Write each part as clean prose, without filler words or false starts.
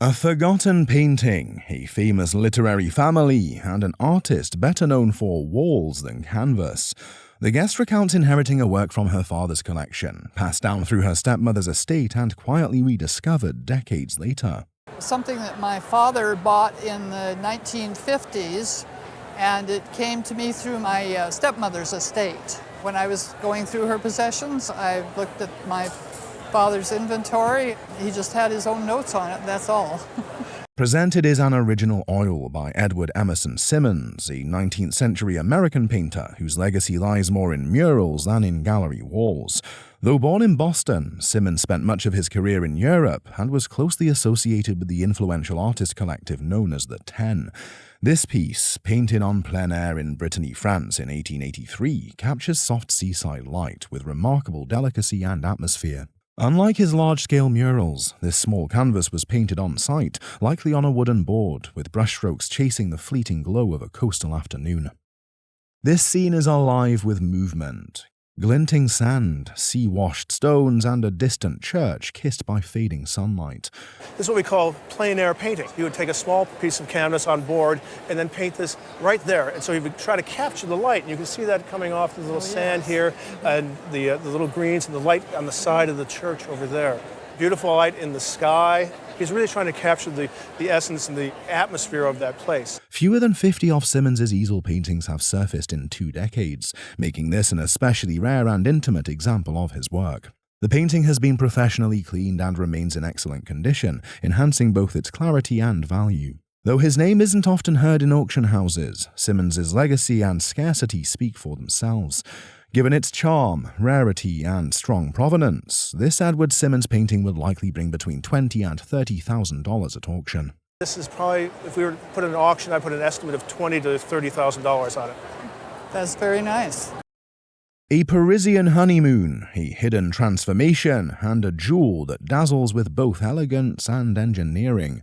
A forgotten painting, a famous literary family, and an artist better known for walls than canvas. The guest recounts inheriting a work from her father's collection, passed down through her stepmother's estate and quietly rediscovered decades later. Something that my father bought in the 1950s, and it came to me through my stepmother's estate. When I was going through her possessions, I looked at my father's inventory. He just had his own notes on it, that's all. Presented is an original oil by Edward Emerson Simmons, a 19th century American painter whose legacy lies more in murals than in gallery walls. Though born in Boston, Simmons spent much of his career in Europe and was closely associated with the influential artist collective known as the Ten. This piece, painted on plein air in Brittany, France in 1883, captures soft seaside light with remarkable delicacy and atmosphere. Unlike his large-scale murals, this small canvas was painted on-site, likely on a wooden board, with brushstrokes chasing the fleeting glow of a coastal afternoon. This scene is alive with movement. Glinting sand, sea-washed stones, and a distant church kissed by fading sunlight. This is what we call plein air painting. You would take a small piece of canvas on board and then paint this right there. And so you would try to capture the light. And you can see that coming off the little sand here and the little greens and the light on the side of the church over there. Beautiful light in the sky. He's really trying to capture the essence and the atmosphere of that place. Fewer than 50 of Simmons's easel paintings have surfaced in 2 decades, making this an especially rare and intimate example of his work. The painting has been professionally cleaned and remains in excellent condition, enhancing both its clarity and value. Though his name isn't often heard in auction houses, Simmons's legacy and scarcity speak for themselves. Given its charm, rarity, and strong provenance, this Edward Simmons painting would likely bring between $20,000 and $30,000 at auction. This is probably, if we were to put it in an auction, I'd put an estimate of $20,000 to $30,000 on it. That's very nice. A Parisian honeymoon, a hidden transformation, and a jewel that dazzles with both elegance and engineering.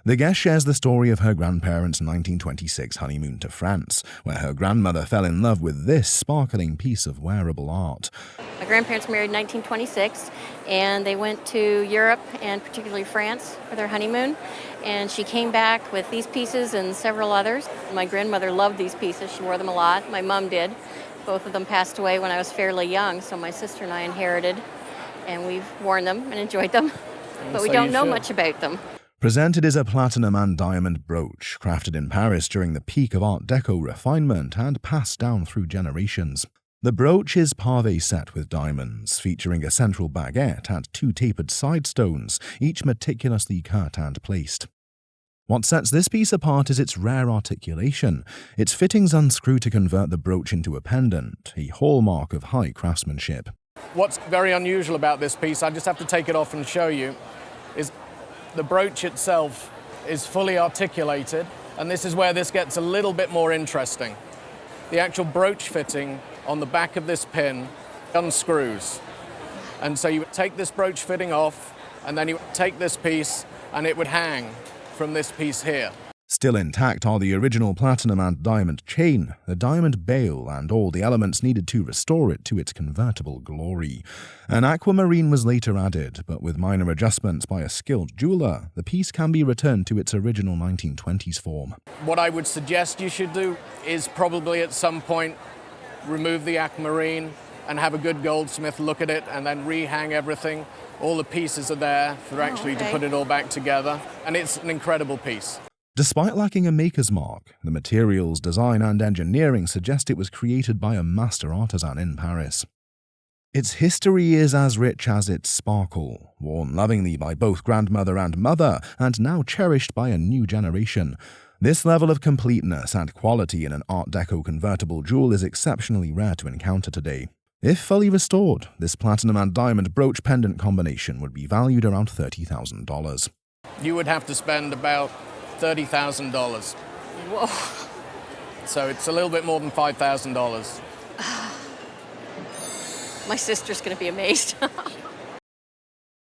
The guest shares the story of her grandparents' 1926 honeymoon to France, where her grandmother fell in love with this sparkling piece of wearable art. My grandparents married in 1926, and they went to Europe and particularly France for their honeymoon. And she came back with these pieces and several others. My grandmother loved these pieces. She wore them a lot. My mom did. Both of them passed away when I was fairly young, so my sister and I inherited, and we've worn them and enjoyed them, but we don't know much about them. Presented is a platinum and diamond brooch, crafted in Paris during the peak of Art Deco refinement and passed down through generations. The brooch is pave set with diamonds, featuring a central baguette and 2 tapered side stones, each meticulously cut and placed. What sets this piece apart is its rare articulation. Its fittings unscrew to convert the brooch into a pendant, a hallmark of high craftsmanship. What's very unusual about this piece, I just have to take it off and show you, is the brooch itself is fully articulated, and this is where this gets a little bit more interesting. The actual brooch fitting on the back of this pin unscrews. And so you would take this brooch fitting off, and then you would take this piece, and it would hang from this piece here. Still intact are the original platinum and diamond chain, the diamond bail, and all the elements needed to restore it to its convertible glory. An aquamarine was later added, but with minor adjustments by a skilled jeweler, the piece can be returned to its original 1920s form. What I would suggest you should do is probably at some point remove the aquamarine and have a good goldsmith look at it and then rehang everything. All the pieces are there for to put it all back together, and it's an incredible piece. Despite lacking a maker's mark, the materials, design, and engineering suggest it was created by a master artisan in Paris. Its history is as rich as its sparkle, worn lovingly by both grandmother and mother, and now cherished by a new generation. This level of completeness and quality in an Art Deco convertible jewel is exceptionally rare to encounter today. If fully restored, this platinum and diamond brooch pendant combination would be valued around $30,000. You would have to spend about $30,000. Whoa. So it's a little bit more than $5,000. My sister's going to be amazed.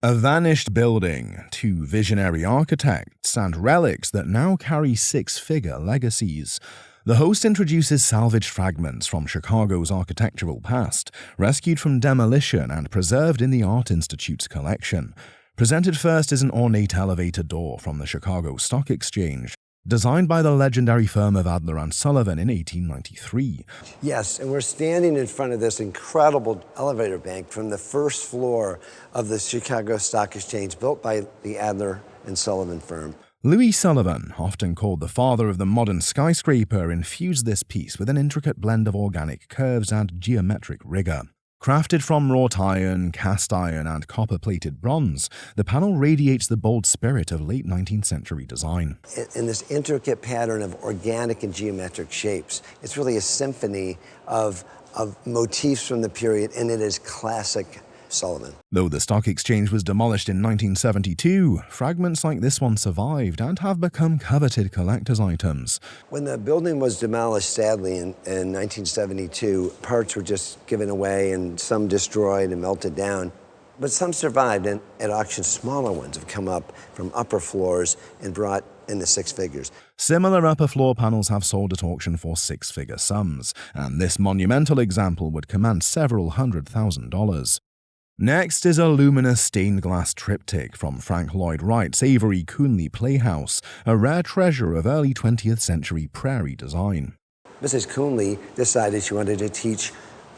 A vanished building, 2 visionary architects, and relics that now carry 6-figure legacies. The host introduces salvaged fragments from Chicago's architectural past, rescued from demolition and preserved in the Art Institute's collection. Presented first is an ornate elevator door from the Chicago Stock Exchange, designed by the legendary firm of Adler and Sullivan in 1893. Yes, and we're standing in front of this incredible elevator bank from the first floor of the Chicago Stock Exchange, built by the Adler and Sullivan firm. Louis Sullivan, often called the father of the modern skyscraper, infused this piece with an intricate blend of organic curves and geometric rigor. Crafted from wrought iron, cast iron, and copper-plated bronze, the panel radiates the bold spirit of late 19th century design. In this intricate pattern of organic and geometric shapes, it's really a symphony of motifs from the period, and it is classic Sullivan. Though the stock exchange was demolished in 1972, fragments like this one survived and have become coveted collector's items. When the building was demolished, sadly, in 1972, parts were just given away and some destroyed and melted down. But some survived, and at auction, smaller ones have come up from upper floors and brought in the six figures. Similar upper floor panels have sold at auction for six-figure sums, and this monumental example would command several $100,000. Next is a luminous stained glass triptych from Frank Lloyd Wright's Avery Coonley Playhouse, a rare treasure of early 20th century prairie design. Mrs. Coonley decided she wanted to teach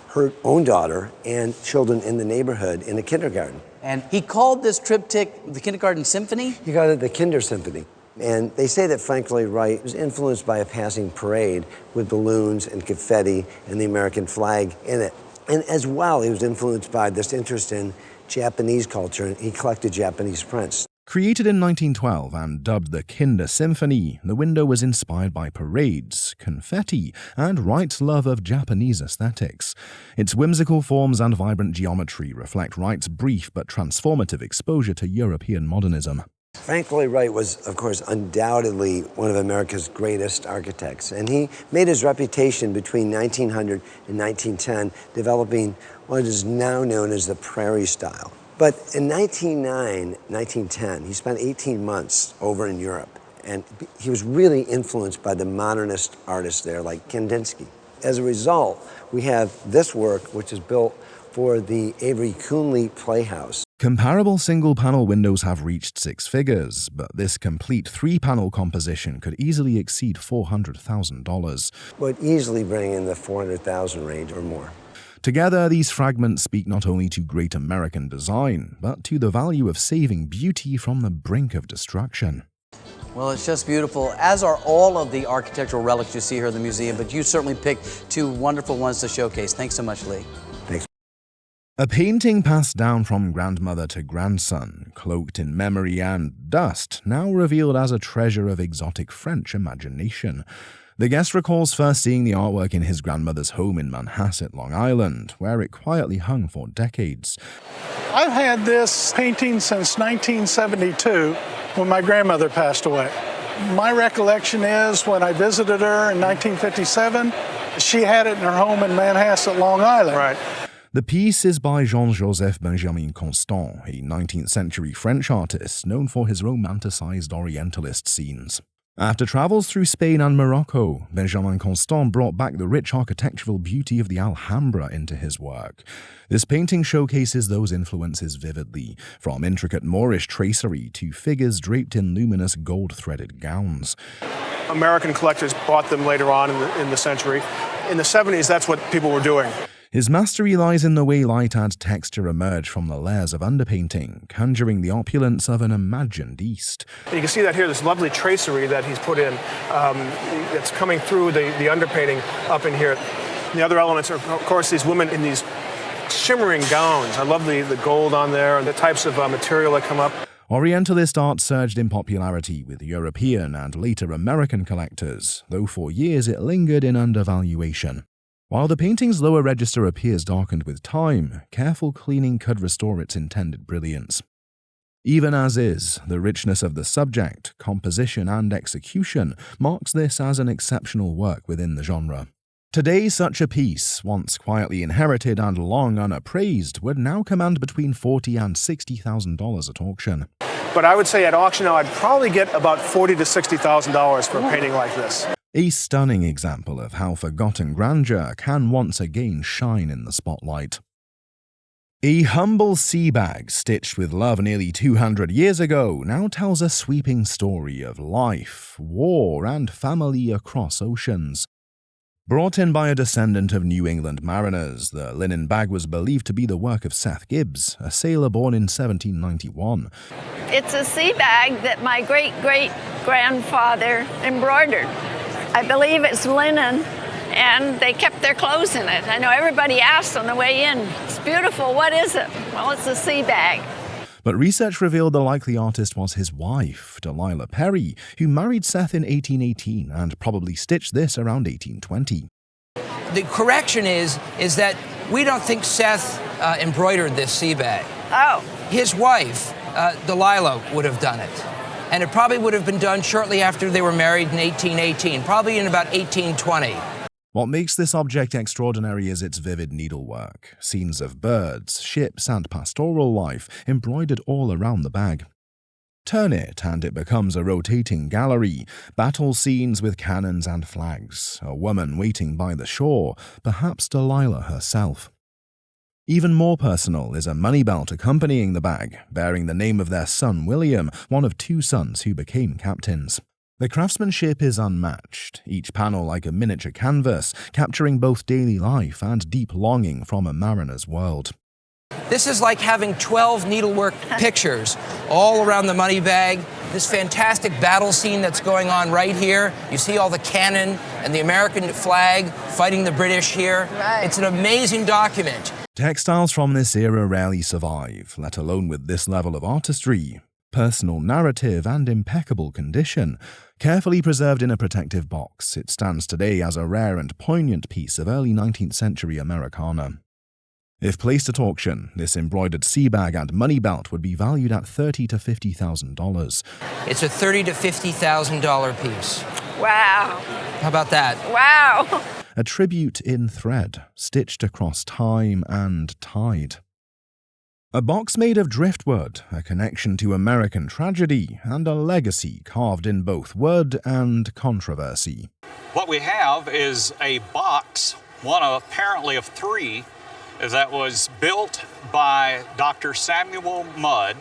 her own daughter and children in the neighborhood in a kindergarten. And he called this triptych the Kindergarten Symphony? He called it the Kinder Symphony. And they say that Frank Lloyd Wright was influenced by a passing parade with balloons and confetti and the American flag in it. And as well, he was influenced by this interest in Japanese culture, and he collected Japanese prints. Created in 1912 and dubbed the Kinder Symphony, the window was inspired by parades, confetti, and Wright's love of Japanese aesthetics. Its whimsical forms and vibrant geometry reflect Wright's brief but transformative exposure to European modernism. Frank Lloyd Wright was, of course, undoubtedly one of America's greatest architects, and he made his reputation between 1900 and 1910, developing what is now known as the Prairie style. But in 1910, he spent 18 months over in Europe, and he was really influenced by the modernist artists there, like Kandinsky. As a result, we have this work, which is built for the Avery Coonley Playhouse. Comparable single-panel windows have reached six figures, but this complete three-panel composition could easily exceed $400,000. Would easily bring in the $400,000 range or more. Together, these fragments speak not only to great American design, but to the value of saving beauty from the brink of destruction. Well, it's just beautiful, as are all of the architectural relics you see here in the museum, but you certainly picked two wonderful ones to showcase. Thanks so much, Lee. Thanks. A painting passed down from grandmother to grandson, cloaked in memory and dust, now revealed as a treasure of exotic French imagination. The guest recalls first seeing the artwork in his grandmother's home in Manhasset, Long Island, where it quietly hung for decades. I've had this painting since 1972, when my grandmother passed away. My recollection is when I visited her in 1957, she had it in her home in Manhasset, Long Island. Right. The piece is by Jean-Joseph Benjamin Constant, a 19th century French artist known for his romanticized Orientalist scenes. After travels through Spain and Morocco, Benjamin Constant brought back the rich architectural beauty of the Alhambra into his work. This painting showcases those influences vividly, from intricate Moorish tracery to figures draped in luminous gold-threaded gowns. American collectors bought them later on in the century. In the 70s, that's what people were doing. His mastery lies in the way light and texture emerge from the layers of underpainting, conjuring the opulence of an imagined East. You can see that here, this lovely tracery that he's put in. It's coming through the underpainting up in here. The other elements are, of course, these women in these shimmering gowns. I love the gold on there and the types of material that come up. Orientalist art surged in popularity with European and later American collectors, though for years it lingered in undervaluation. While the painting's lower register appears darkened with time, careful cleaning could restore its intended brilliance. Even as is, the richness of the subject, composition, and execution marks this as an exceptional work within the genre. Today, such a piece, once quietly inherited and long unappraised, would now command between $40,000 and $60,000 at auction. But I would say at auction now, I'd probably get about $40,000 to $60,000 for a painting like this. A stunning example of how forgotten grandeur can once again shine in the spotlight. A humble seabag stitched with love nearly 200 years ago now tells a sweeping story of life, war, and family across oceans. Brought in by a descendant of New England mariners, the linen bag was believed to be the work of Seth Gibbs, a sailor born in 1791. It's a sea bag that my great-great-grandfather embroidered. I believe it's linen, and they kept their clothes in it. I know everybody asked on the way in, it's beautiful, what is it? Well, it's a sea bag. But research revealed the likely artist was his wife, Delilah Perry, who married Seth in 1818 and probably stitched this around 1820. The correction is that we don't think Seth embroidered this sea bag. Oh. His wife, Delilah, would have done it. And it probably would have been done shortly after they were married in 1818, probably in about 1820. What makes this object extraordinary is its vivid needlework, scenes of birds, ships, and pastoral life embroidered all around the bag. Turn it and it becomes a rotating gallery, battle scenes with cannons and flags, a woman waiting by the shore, perhaps Delilah herself. Even more personal is a money belt accompanying the bag, bearing the name of their son William, one of two sons who became captains. The craftsmanship is unmatched, each panel like a miniature canvas, capturing both daily life and deep longing from a mariner's world. This is like having 12 needlework pictures all around the money bag. This fantastic battle scene that's going on right here. You see all the cannon and the American flag fighting the British here. Right. It's an amazing document. Textiles from this era rarely survive, let alone with this level of artistry. Personal narrative and impeccable condition. Carefully preserved in a protective box, it stands today as a rare and poignant piece of early 19th century Americana. If placed at auction, this embroidered sea bag and money belt would be valued at $30,000 to $50,000. It's a $30,000 to $50,000 piece. Wow. How about that? Wow. A tribute in thread, stitched across time and tide. A box made of driftwood, a connection to American tragedy, and a legacy carved in both wood and controversy. What we have is a box, one apparently of three, that was built by Dr. Samuel Mudd,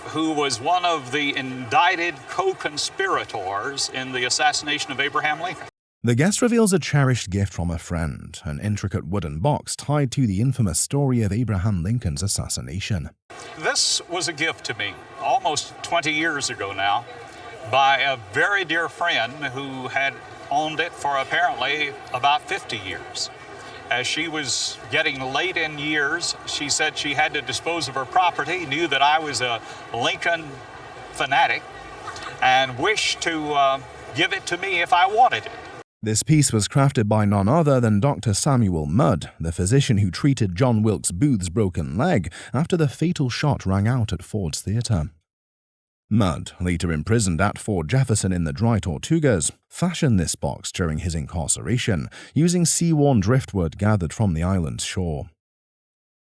who was one of the indicted co-conspirators in the assassination of Abraham Lincoln. The guest reveals a cherished gift from a friend, an intricate wooden box tied to the infamous story of Abraham Lincoln's assassination. This was a gift to me almost 20 years ago now by a very dear friend who had owned it for apparently about 50 years. As she was getting late in years, she said she had to dispose of her property, knew that I was a Lincoln fanatic, and wished to give it to me if I wanted it. This piece was crafted by none other than Dr. Samuel Mudd, the physician who treated John Wilkes Booth's broken leg after the fatal shot rang out at Ford's Theatre. Mudd, later imprisoned at Fort Jefferson in the Dry Tortugas, fashioned this box during his incarceration, using sea-worn driftwood gathered from the island's shore.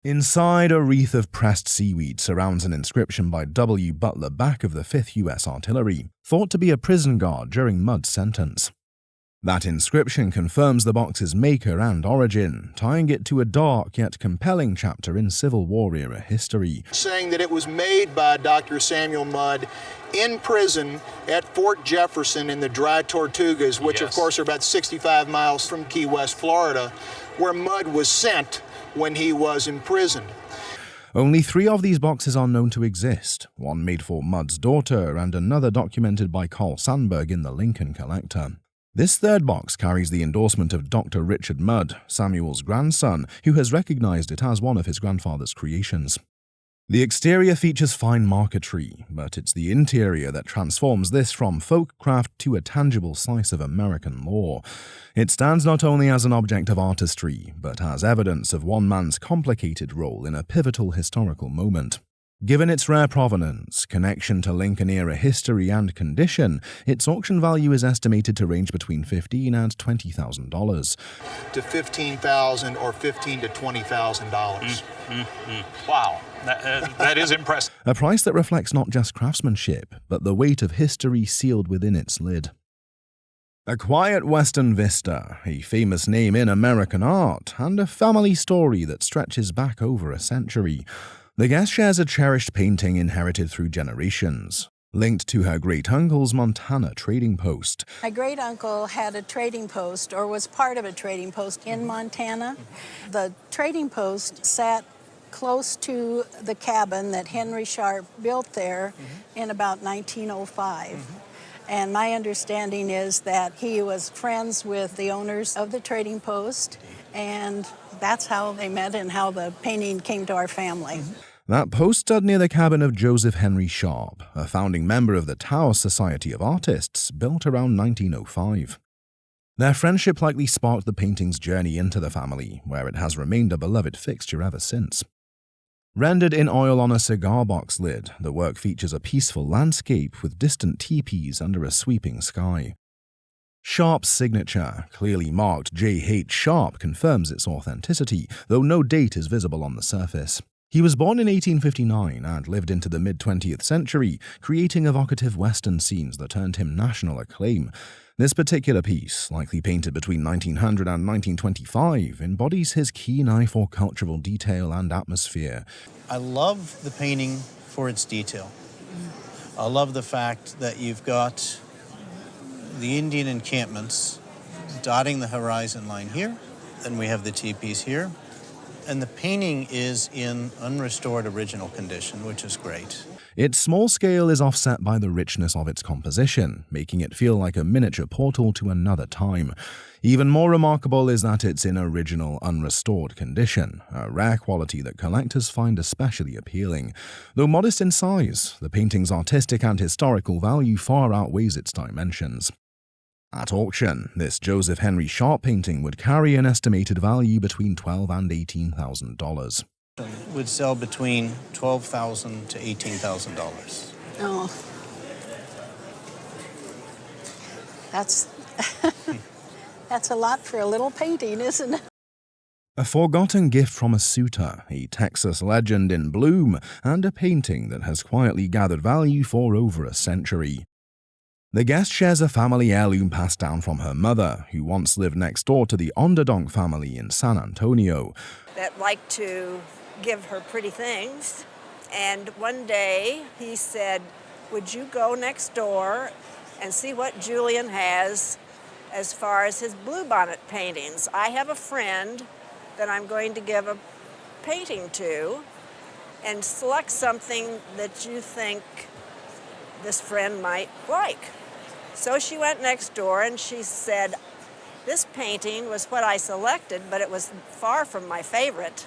Inside, a wreath of pressed seaweed surrounds an inscription by W. Butler Back of the 5th U.S. Artillery, thought to be a prison guard during Mudd's sentence. That inscription confirms the box's maker and origin, tying it to a dark yet compelling chapter in Civil War-era history. Saying that it was made by Dr. Samuel Mudd in prison at Fort Jefferson in the Dry Tortugas, which of course are about 65 miles from Key West, Florida, where Mudd was sent when he was imprisoned. Only 3 of these boxes are known to exist, one made for Mudd's daughter and another documented by Carl Sandburg in the Lincoln Collector. This third box carries the endorsement of Dr. Richard Mudd, Samuel's grandson, who has recognized it as one of his grandfather's creations. The exterior features fine marquetry, but it's the interior that transforms this from folk craft to a tangible slice of American lore. It stands not only as an object of artistry, but as evidence of one man's complicated role in a pivotal historical moment. Given its rare provenance, connection to Lincoln-era history and condition, its auction value is estimated to range between $15,000 and $20,000. To $15,000 or $15,000 to $20,000. Wow, that is impressive. A price that reflects not just craftsmanship, but the weight of history sealed within its lid. A quiet western vista, a famous name in American art, and a family story that stretches back over a century. The guest shares a cherished painting inherited through generations, linked to her great-uncle's Montana trading post. My great-uncle had a trading post, or was part of a trading post in Montana. The trading post sat close to the cabin that Henry Sharp built there in about 1905. And my understanding is that he was friends with the owners of the trading post, and that's how they met and how the painting came to our family. That post stood near the cabin of Joseph Henry Sharp, a founding member of the Taos Society of Artists, built around 1905. Their friendship likely sparked the painting's journey into the family, where it has remained a beloved fixture ever since. Rendered in oil on a cigar box lid, the work features a peaceful landscape with distant teepees under a sweeping sky. Sharp's signature, clearly marked J.H. Sharp, confirms its authenticity, though no date is visible on the surface. He was born in 1859 and lived into the mid-20th century, creating evocative Western scenes that earned him national acclaim. This particular piece, likely painted between 1900 and 1925, embodies his keen eye for cultural detail and atmosphere. I love the painting for its detail. I love the fact that you've got the Indian encampments dotting the horizon line here, then we have the teepees here, and the painting is in unrestored original condition, which is great. Its small scale is offset by the richness of its composition, making it feel like a miniature portal to another time. Even more remarkable is that it's in original, unrestored condition, a rare quality that collectors find especially appealing. Though modest in size, the painting's artistic and historical value far outweighs its dimensions. At auction, this Joseph Henry Sharp painting would carry an estimated value between $12,000 and $18,000. Would sell between $12,000 to $18,000. Oh. That's a lot for a little painting, isn't it? A forgotten gift from a suitor, a Texas legend in bloom, and a painting that has quietly gathered value for over a century. The guest shares a family heirloom passed down from her mother, who once lived next door to the Onderdonk family in San Antonio. That liked to give her pretty things. And one day he said, would you go next door and see what Julian has as far as his bluebonnet paintings? I have a friend that I'm going to give a painting to, and select something that you think this friend might like. So she went next door and she said, this painting was what I selected, but it was far from my favorite.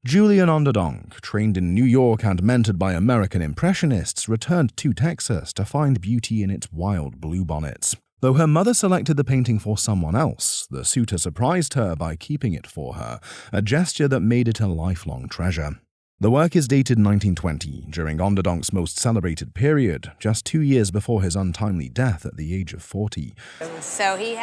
Julian Onderdonk, trained in New York and mentored by American Impressionists, returned to Texas to find beauty in its wild bluebonnets. Though her mother selected the painting for someone else, the suitor surprised her by keeping it for her, a gesture that made it a lifelong treasure. The work is dated 1920, during Onderdonk's most celebrated period, just 2 years before his untimely death at the age of 40. So he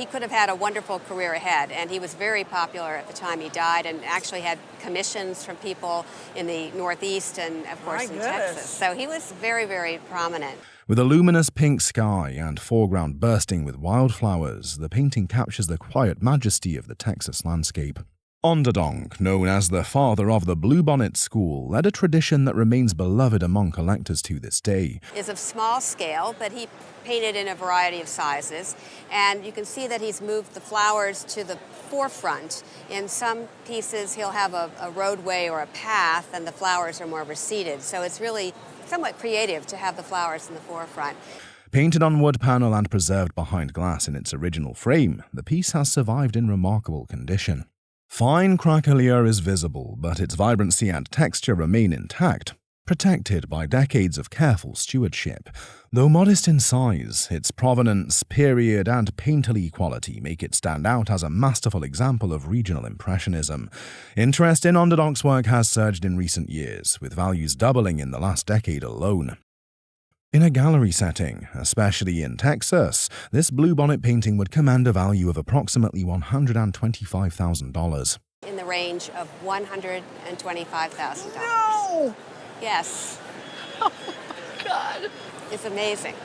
could have had a wonderful career ahead, and he was very popular at the time he died, and actually had commissions from people in the Northeast and, of course, in Texas. So he was very, very prominent. With a luminous pink sky and foreground bursting with wildflowers, the painting captures the quiet majesty of the Texas landscape. Onderdonk, known as the father of the bluebonnet school, led a tradition that remains beloved among collectors to this day. Is of small scale, but he painted in a variety of sizes, and you can see that he's moved the flowers to the forefront. In some pieces he'll have a roadway or a path, and the flowers are more receded, so it's really somewhat creative to have the flowers in the forefront. Painted on wood panel and preserved behind glass in its original frame, the piece has survived in remarkable condition. Fine craquelure is visible, but its vibrancy and texture remain intact, protected by decades of careful stewardship. Though modest in size, its provenance, period, and painterly quality make it stand out as a masterful example of regional impressionism. Interest in Onderdonk's work has surged in recent years, with values doubling in the last decade alone. In a gallery setting, especially in Texas, this bluebonnet painting would command a value of approximately $125,000. In the range of $125,000. No! Yes. Oh, my God. It's amazing.